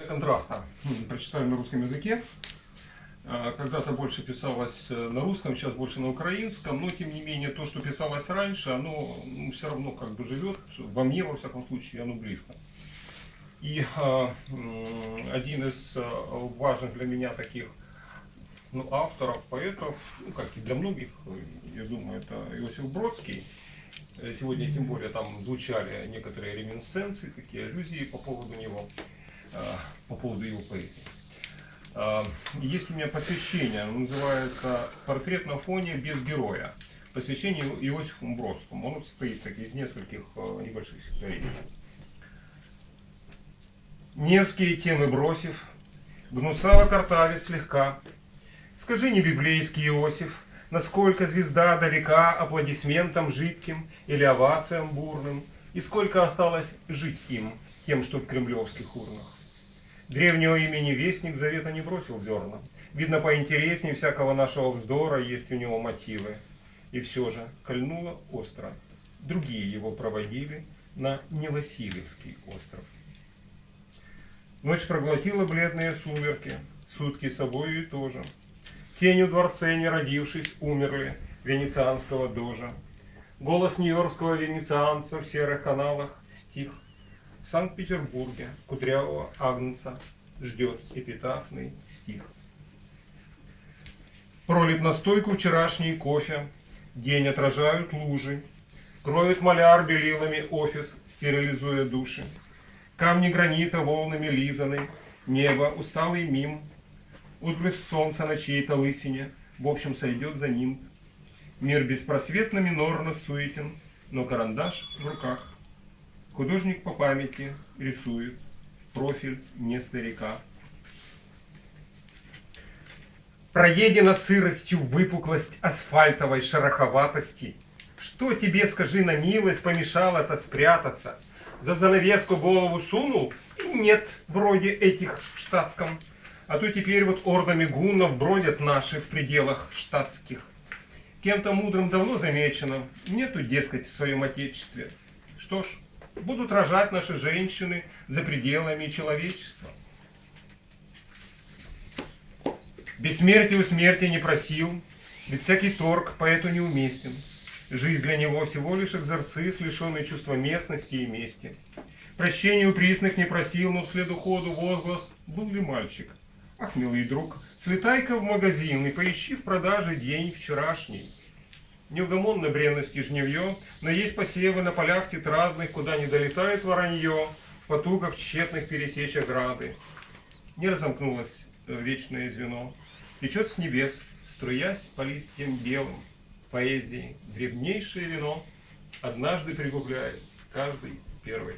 Кондраста. Прочитаю на русском языке. Когда-то больше писалось на русском, сейчас больше на украинском, но тем не менее то, что писалось раньше, оно все равно как бы живет, во мне во всяком случае оно близко. И один из важных для меня таких авторов, поэтов, как и для многих, я думаю, это Иосиф Бродский. Сегодня тем более там звучали некоторые реминисценции, такие аллюзии по поводу него, по поводу его поэзии. Есть у меня посвящение, оно называется «Портрет на фоне без героя». Посвящение Иосифу Бродскому. Он состоит из нескольких небольших стихотворений. Невские темы бросив, гнусаво картавит слегка. Скажи, не библейский Иосиф, насколько звезда далека аплодисментам жидким или овациям бурным, и сколько осталось жить им, тем, что в кремлевских урнах. Древнего имени Вестник завета не бросил зерна. Видно, поинтереснее всякого нашего вздора есть у него мотивы. И все же кольнуло остро. Другие его проводили на Невасильевский остров. Ночь проглотила бледные сумерки, сутки собою и тоже. Тени в дворце, не родившись, умерли венецианского дожа. Голос нью-йоркского венецианца в серых каналах стих. В Санкт-Петербурге кудрявого агнца ждет эпитафный стих. Пролит на стойку вчерашний кофе, день отражают лужи, кроет маляр белилами офис, стерилизуя души. Камни гранита волнами лизаны, небо усталый мим, отблеск солнца на чьей-то лысине, в общем сойдет за ним. Мир беспросветно минорно суетен, но карандаш в руках. Художник по памяти рисует профиль не старика. Проедена сыростью выпуклость асфальтовой шероховатости. Что тебе, скажи на милость, помешало-то спрятаться? За занавеску голову сунул? И нет, вроде этих в штатском. А то теперь вот ордами гуннов бродят наши в пределах штатских. Кем-то мудрым давно замечено, нету, дескать, в своем отечестве. Что ж, будут рожать наши женщины за пределами человечества. Бессмертие у смерти не просил, ведь всякий торг поэту неуместен. Жизнь для него всего лишь экзорциз, лишенный чувства местности и мести. Прощения у присных не просил, но вслед уходу возглас: был ли мальчик? Ах, милый друг, слетай-ка в магазин и поищи в продаже день вчерашний. Неугомонно бренности жневье, но есть посевы на полях тетрадных, куда не долетает воронье, в потугах тщетных пересечь ограды. Не разомкнулось вечное звено, течет с небес, струясь по листьям белым, поэзии древнейшее вино однажды пригубляет каждый первый.